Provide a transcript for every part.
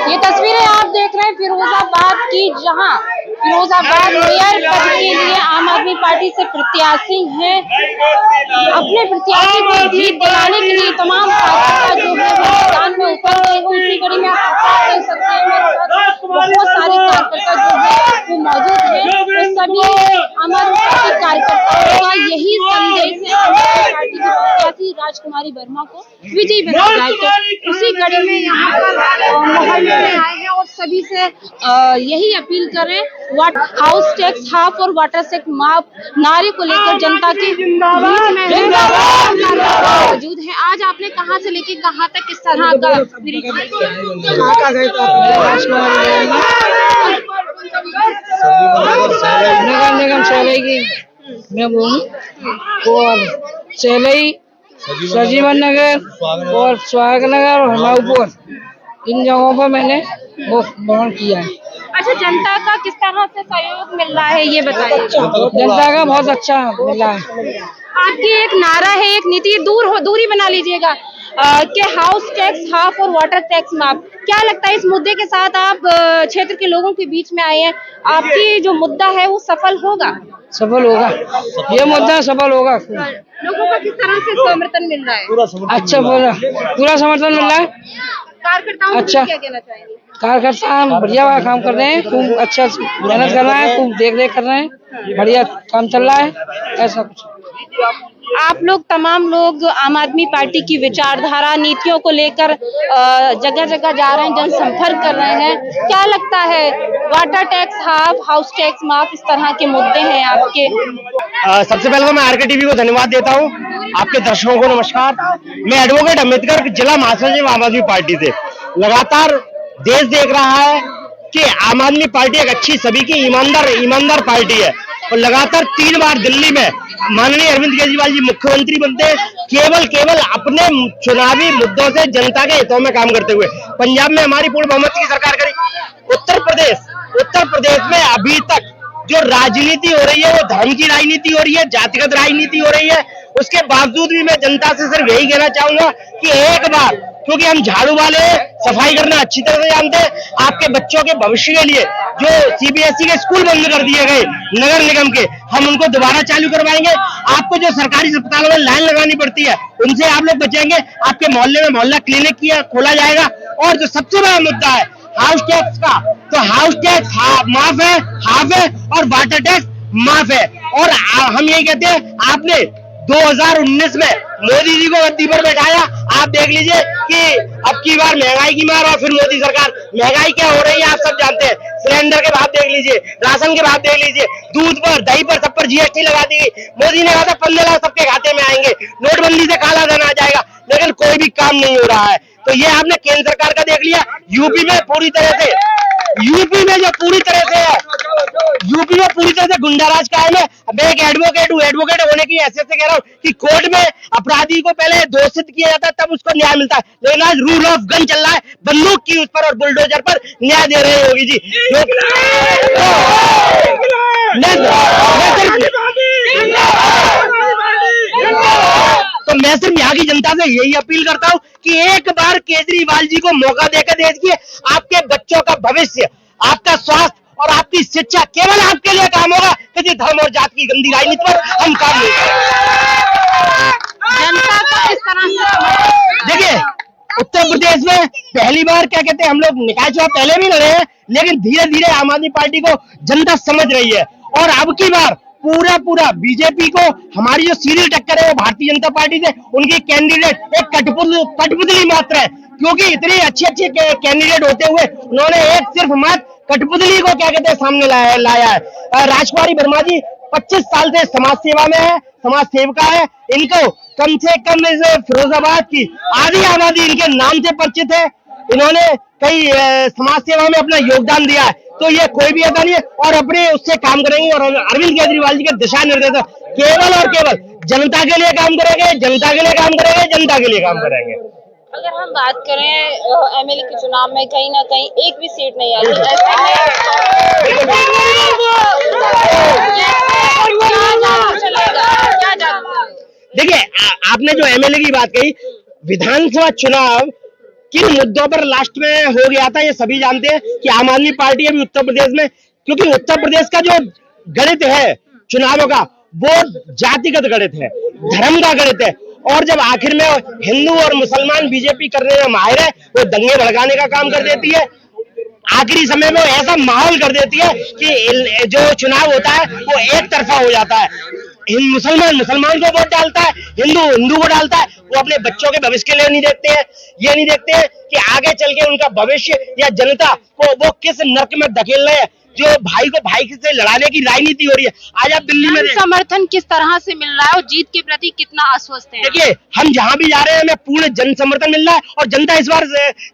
ये तस्वीरें आप देख रहे हैं फिरोजाबाद की, जहां फिरोजाबाद मेयर पद के लिए आम आदमी पार्टी से प्रत्याशी हैं। अपने प्रत्याशी को जीत दिलाने के लिए तमाम कार्यकर्ता जो है वो मैदान में उतर गए हैं। उसी कड़ी में आप देख सकते हैं मेरे साथ बहुत सारे कार्यकर्ता जो है वो मौजूद हैं। तो सभी आम आदमी पार्टी कार्यकर्ताओं का यही संदेश है आम आदमी पार्टी की प्रत्याशी राजकुमारी वर्मा को विजयी बनाया जाए। तो उसी कड़ी में यहाँ पर मोहल्ले में आए हैं और सभी से यही अपील करें, हाउस टैक्स हाफ और वाटर टैक्स माफ नारे को लेकर जनता के बीच में मौजूद है। आज आपने कहां से लेके कहां तक किस तरह का नगर निगम शैलई की मैं बोलूं और शैलई सजीवन नगर और स्वागत नगर और हमाऊपुर, इन जगहों पर मैंने वो भ्रमण किया है। अच्छा, जनता का किस तरह से सहयोग मिल रहा है ये बताइए। जनता का बहुत अच्छा मिल रहा है। आपकी एक नारा है, एक नीति, दूरी बना लीजिएगा कि हाउस टैक्स हाफ और वाटर टैक्स माफ। क्या लगता है इस मुद्दे के साथ आप क्षेत्र के लोगों के बीच में आए हैं, आपकी जो मुद्दा है वो सफल होगा? सफल होगा, ये मुद्दा सफल होगा। लोगों का किस तरह से समर्थन मिल रहा है? अच्छा, पूरा समर्थन मिल रहा है। कार्यकर्ताओं को क्या कहना चाहेंगे? कार्यकर्ता बढ़िया काम कर रहे हैं, खूब अच्छा मेहनत कर रहे हैं, खूब देख रेख कर रहे हैं, बढ़िया काम चल रहा है। ऐसा कुछ आप लोग तमाम लोग आम आदमी पार्टी की विचारधारा नीतियों को लेकर जगह जगह जा रहे हैं, जनसंपर्क कर रहे हैं। क्या लगता है water tax half, house tax माफ, इस तरह के मुद्दे हैं आपके? सबसे पहले तो मैं आरके टीवी को धन्यवाद देता हूं। आपके दर्शकों को नमस्कार। मैं एडवोकेट अम्बेडकर जिला महासचिव आम आदमी पार्टी से। लगातार देश देख रहा है कि आम आदमी पार्टी एक अच्छी, सभी की ईमानदार पार्टी है और लगातार 3 बार दिल्ली में माननीय अरविंद केजरीवाल जी मुख्यमंत्री बनते केवल अपने चुनावी मुद्दों से जनता के हितों में काम करते हुए। पंजाब में हमारी पूर्ण बहुमत की सरकार करी। उत्तर प्रदेश में अभी तक जो राजनीति हो रही है वो धर्म की राजनीति हो रही है, जातिगत राजनीति हो रही है। उसके बावजूद भी मैं जनता से सिर्फ यही कहना चाहूंगा कि एक बार, क्योंकि हम झाड़ू वाले सफाई करना अच्छी तरह से जानते हैं, आपके बच्चों के भविष्य के लिए जो सीबीएसई के स्कूल बंद कर दिए गए नगर निगम के, हम उनको दोबारा चालू करवाएंगे। आपको जो सरकारी अस्पतालों में लाइन लगानी पड़ती है उनसे आप लोग बचेंगे। आपके मोहल्ले में मोहल्ला क्लिनिक खोला जाएगा। और जो सबसे बड़ा मुद्दा है हाउस टैक्स का, तो हाउस टैक्स माफ है, हाफ है, और वाटर टैक्स माफ है। और हम यही कहते हैं, आपने 2019 में मोदी जी को गद्दी पर बैठाया। आप देख लीजिए कि अब की बार महंगाई की मार और फिर मोदी सरकार। महंगाई क्या हो रही है आप सब जानते हैं। सिलेंडर के भाव देख लीजिए, राशन के भाव देख लीजिए, दूध पर, दही पर, सब पर जीएसटी लगा दी गई। मोदी ने कहा था 15 लाख सबके खाते में आएंगे, नोटबंदी से काला धन आ जाएगा, लेकिन कोई भी काम नहीं हो रहा है। तो ये आपने केंद्र सरकार का देख लिया। यूपी में पूरी तरह से गुंडाराज कायम है। मैं एक एडवोकेट हूँ, एडवोकेट होने की हैसियत से कह रहा हूँ कि कोर्ट में अपराधी को पहले दोषित किया जाता है, तब उसको न्याय मिलता है। लेकिन आज रूल ऑफ गन चल रहा है, बंदूक की उस पर और बुलडोजर पर न्याय दे रहे योगी जी। तो मैं सिर्फ यहाँ की जनता से यही अपील करता हूँ कि एक बार केजरीवाल जी को मौका देकर देखिए। आपके बच्चों का भविष्य, आपका स्वास्थ्य और आपकी शिक्षा केवल आपके लिए काम होगा। किसी धर्म और जात की गंदी राजनीति पर हम काम नहीं जनता का किस तरह से? देखिए, उत्तर प्रदेश में पहली बार क्या कहते हैं, हम लोग निकाय चुनाव पहले भी लड़े हैं, लेकिन धीरे धीरे आम आदमी पार्टी को जनता समझ रही है। और अब की बार पूरा बीजेपी को हमारी जो सीधी टक्कर है वो भारतीय जनता पार्टी से, उनकी कैंडिडेट एक कठपुतली मात्र है। क्योंकि इतने अच्छे कैंडिडेट होते हुए उन्होंने एक सिर्फ मात्र कठपुतली को क्या कहते हैं सामने लाया है। राजकुमारी वर्मा जी 25 साल से समाज सेवा में है, समाज सेविका है। इनको कम से कम इस फिरोजाबाद की आधी आबादी इनके नाम से परिचित है। इन्होंने कई समाज सेवा में अपना योगदान दिया है। तो ये कोई भी ऐसा नहीं है, और अपने उससे काम करेंगे। और अरविंद केजरीवाल जी के दिशा निर्देश केवल और केवल जनता के लिए काम करेंगे, जनता के लिए काम करेंगे, जनता के लिए काम करेंगे। अगर हम बात करें एमएलए के चुनाव में कहीं ना कहीं एक भी सीट नहीं आई, देखिए, आपने जो एमएलए की बात कही, विधानसभा चुनाव किन मुद्दों पर लास्ट में हो गया था ये सभी जानते हैं कि आम आदमी पार्टी अभी उत्तर प्रदेश में, क्योंकि उत्तर प्रदेश का जो गणित है चुनावों का वो जातिगत गणित है, धर्म का गणित है, और जब आखिर में हिंदू और मुसलमान बीजेपी करने में माहिर है, वो दंगे भड़काने का काम कर देती है। आखिरी समय में ऐसा माहौल कर देती है कि जो चुनाव होता है वो एक तरफा हो जाता है। मुसलमान को वोट डालता है, हिंदू को डालता है। वो अपने बच्चों के भविष्य के लिए नहीं देखते हैं, ये नहीं देखते हैं कि आगे चल के उनका भविष्य या जनता को वो किस नर्क में धकेल रहे हैं, जो भाई को भाई से लड़ाने की राजनीति हो रही है। आज आप दिल्ली में समर्थन किस तरह से मिल रहा है और जीत के प्रति कितना आश्वस्त है? देखिए, हम जहां भी जा रहे हैं हमें पूर्ण जन समर्थन मिल रहा है, और जनता इस बार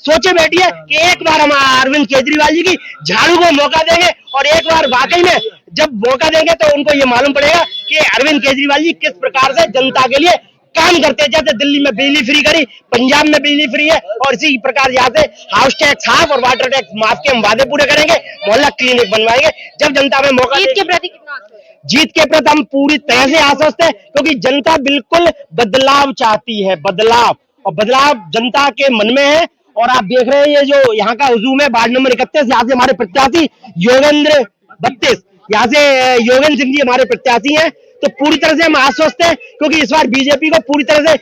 सोचे बैठी है कि एक बार हम अरविंद केजरीवाल जी की झाड़ू को मौका देंगे, और एक बार वाकई में जब मौका देंगे तो उनको ये मालूम पड़ेगा कि अरविंद केजरीवाल जी किस प्रकार से जनता के लिए काम करते हैं। जैसे दिल्ली में बिजली फ्री करी, पंजाब में बिजली फ्री है, और इसी प्रकार यहाँ से हाउस टैक्स हाफ और वाटर टैक्स माफ के हम वादे पूरे करेंगे, मोहल्ला क्लिनिक बनवाएंगे जब जनता में मौका। जीत के प्रति कितना आश्वस्त है? जीत के प्रति हम पूरी तरह से आश्वस्त है, क्योंकि जनता बिल्कुल बदलाव चाहती है, बदलाव, और बदलाव जनता के मन में है। और आप देख रहे हैं ये जो यहाँ का हुजूम है वार्ड नंबर 31, यहाँ से हमारे प्रत्याशी योगेंद्र 32, यहाँ से योगेंद्र सिंह जी हमारे प्रत्याशी हैं। तो पूरी तरह से हम आश्वस्त हैं, क्योंकि इस बार बीजेपी को पूरी तरह से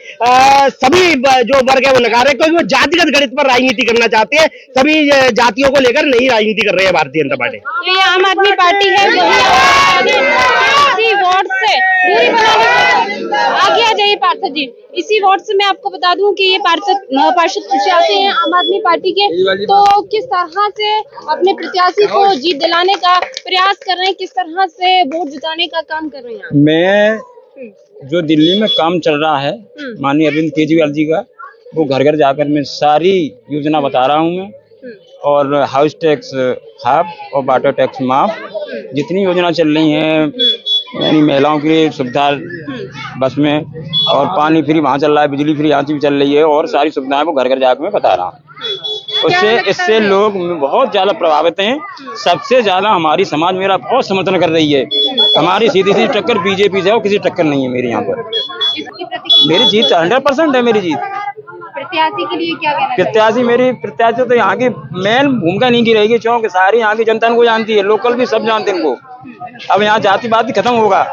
सभी जो वर्ग है वो नकार रहे हैं, क्योंकि वो जातिगत गणित पर राजनीति करना चाहते हैं। सभी जातियों को लेकर नहीं राजनीति कर रहे हैं भारतीय जनता पार्टी। तो ये आम आदमी पार्टी है, इसी वार्ड से दूरी बनाने आगे आ जाइए पार्षद जी। इसी वार्ड से मैं आपको बता दूं कि ये पार्षद प्रत्याशी हैं आम आदमी पार्टी के, तो किस तरह से अपने प्रत्याशी को जीत दिलाने का प्रयास कर रहे हैं, किस तरह से वोट जुटाने का काम कर रहे हैं? मैं जो दिल्ली में काम चल रहा है माननीय अरविंद केजरीवाल जी का, वो घर घर जाकर मैं सारी योजना बता रहा हूँ मैं, और हाउस टैक्स हाफ और वाटर टैक्स माफ, जितनी योजना चल रही हैं, यानी महिलाओं की सुविधा बस में, और पानी फ्री वहाँ चल रहा है, बिजली फ्री यहाँ भी चल रही है, और सारी सुविधाएं वो घर घर जाकर मैं बता रहा हूँ। इससे लोग बहुत ज्यादा प्रभावित हैं। सबसे ज्यादा हमारी समाज मेरा बहुत समर्थन कर रही है। हमारी सीधी सीधी टक्कर बीजेपी से है, और किसी टक्कर नहीं है मेरे यहाँ पर। मेरी जीत 100% है। मेरी जीत प्रत्याशी के लिए क्या कहना? प्रत्याशी तो यहाँ की मेन भूमिका नहीं की रहेगी, क्योंकि सारी यहाँ की जनता को जानती है, लोकल भी सब जानते हैं इनको। अब यहाँ जातिवाद खत्म होगा।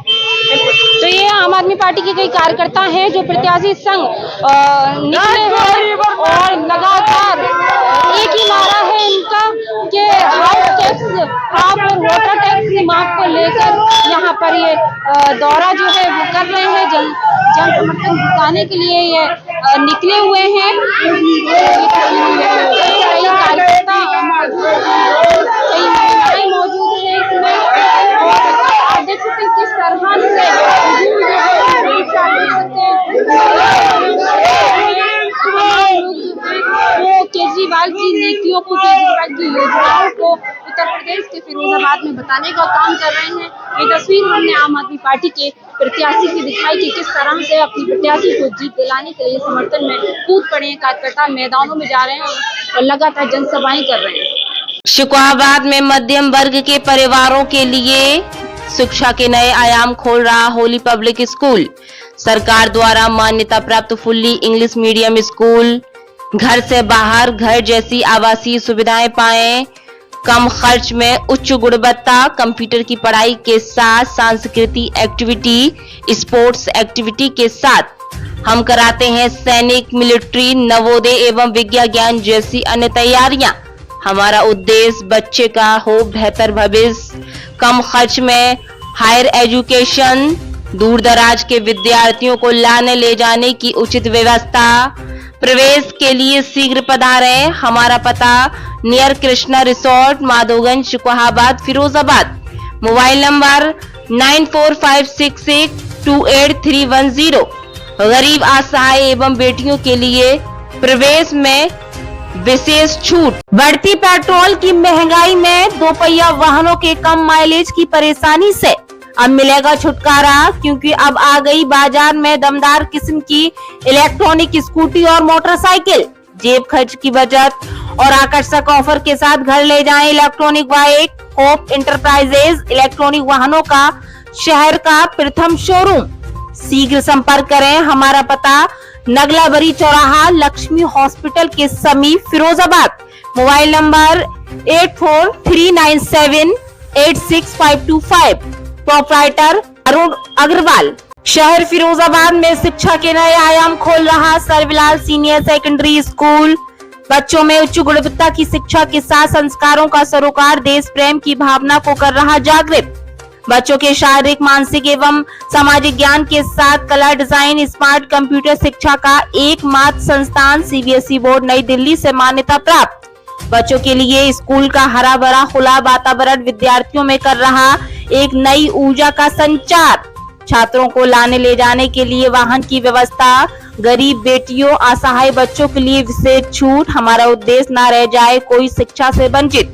तो ये आम आदमी पार्टी के कई कार्यकर्ता हैं जो प्रत्याशी संघ निकले हैं, और लगातार एक ही नारा है इनका कि हाउस टैक्स हाफ और वाटर टैक्स माफ को लेकर यहाँ पर ये दौरा जो है वो कर रहे हैं, जन समर्थन जुटाने के लिए ये निकले हुए हैं। कई कार्यकर्ता कई महिलाएं मौजूद हैं इसमें, और आप देख सकते हैं किस तरह से वो केजरीवाल की नीतियों को, केजरीवाल की योजनाओं को उत्तर प्रदेश के फिरोजाबाद में बताने का काम कर रहे हैं। ये तस्वीर हमने आम आदमी पार्टी के प्रत्याशी की दिखाई कि किस तरह से अपनी प्रत्याशी को जीत दिलाने के लिए समर्थन में कूद पड़े हैं। कार्यकर्ता मैदानों में जा रहे हैं और लगातार जनसभाएं कर रहे हैं। शुक्राबाद में मध्यम वर्ग के परिवारों के लिए शिक्षा के नए आयाम खोल रहा होली पब्लिक स्कूल। सरकार द्वारा मान्यता प्राप्त फुल्ली इंग्लिश मीडियम स्कूल घर से बाहर घर जैसी आवासीय सुविधाएं पाएं, कम खर्च में उच्च गुणवत्ता, कंप्यूटर की पढ़ाई के साथ सांस्कृतिक एक्टिविटी, स्पोर्ट्स एक्टिविटी के साथ हम कराते हैं सैनिक, मिलिट्री, नवोदय एवं विज्ञान ज्ञान जैसी अन्य तैयारियां। हमारा उद्देश्य बच्चे का हो बेहतर भविष्य, कम खर्च में हायर एजुकेशन, दूर दराज के विद्यार्थियों को लाने ले जाने की उचित व्यवस्था। प्रवेश के लिए शीघ्र पधारें। हमारा पता near Krishna resort, Madhoganj, Shukrabad, Firozabad. Mobile number 9456628310। गरीब, असहाय एवं बेटियों के लिए प्रवेश में विशेष छूट। बढ़ती पेट्रोल की महंगाई में दोपहिया वाहनों के कम माइलेज की परेशानी से अब मिलेगा छुटकारा, क्योंकि अब आ गई बाजार में दमदार किस्म की इलेक्ट्रॉनिक स्कूटी और मोटरसाइकिल। जेब खर्च की बचत और आकर्षक ऑफर के साथ घर ले जाएं electronic bike. Hope enterprises electronic वाहनों का शहर का प्रथम शोरूम। शीघ्र संपर्क करें। हमारा पता नगलाबरी चौराहा लक्ष्मी हॉस्पिटल के समीप Firozabad. Mobile number 8439786525। Proprietor Arun Agarwal. शहर फिरोजाबाद में शिक्षा के नए आयाम खोल रहा सर्वलाल सीनियर सेकेंडरी स्कूल। बच्चों में उच्च गुणवत्ता की शिक्षा के साथ संस्कारों का सरोकार देश प्रेम की भावना को कर रहा जागृत। बच्चों के शारीरिक, मानसिक एवं सामाजिक ज्ञान के साथ कला, डिजाइन, स्मार्ट कंप्यूटर शिक्षा का एकमात्र संस्थान सीबीएसई बोर्ड नई दिल्ली से मान्यता प्राप्त। बच्चों के लिए स्कूल का हरा भरा खुला वातावरण विद्यार्थियों में कर रहा एक नई ऊर्जा का संचार। छात्रों को लाने ले जाने के लिए वाहन की व्यवस्था, गरीब बेटियों, असहाय बच्चों के लिए विशेष छूट। हमारा उद्देश्य न रह जाए कोई शिक्षा से वंचित।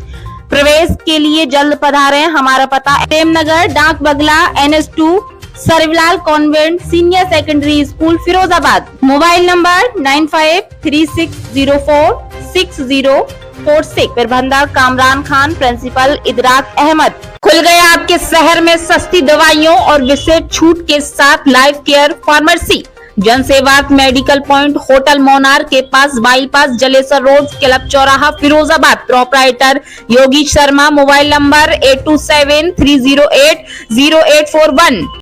प्रवेश के लिए जल्द पधारें। हमारा पता Premnagar, Dak Bangla, NS2, Sarvlal convent senior secondary school Firozabad. Mobile number 9536046046। प्रबंधक कामरान खान, प्रिंसिपल इदराक अहमद। खुल गया आपके शहर में सस्ती दवाइयों और विशेष छूट के साथ life care pharmacy. Jansewa medical point, hotel Monar के पास, बाईपास, जलेसर रोड, क्लब चौराहा, Firozabad. Proprietor Yogi Sharma. Mobile number 8273080841।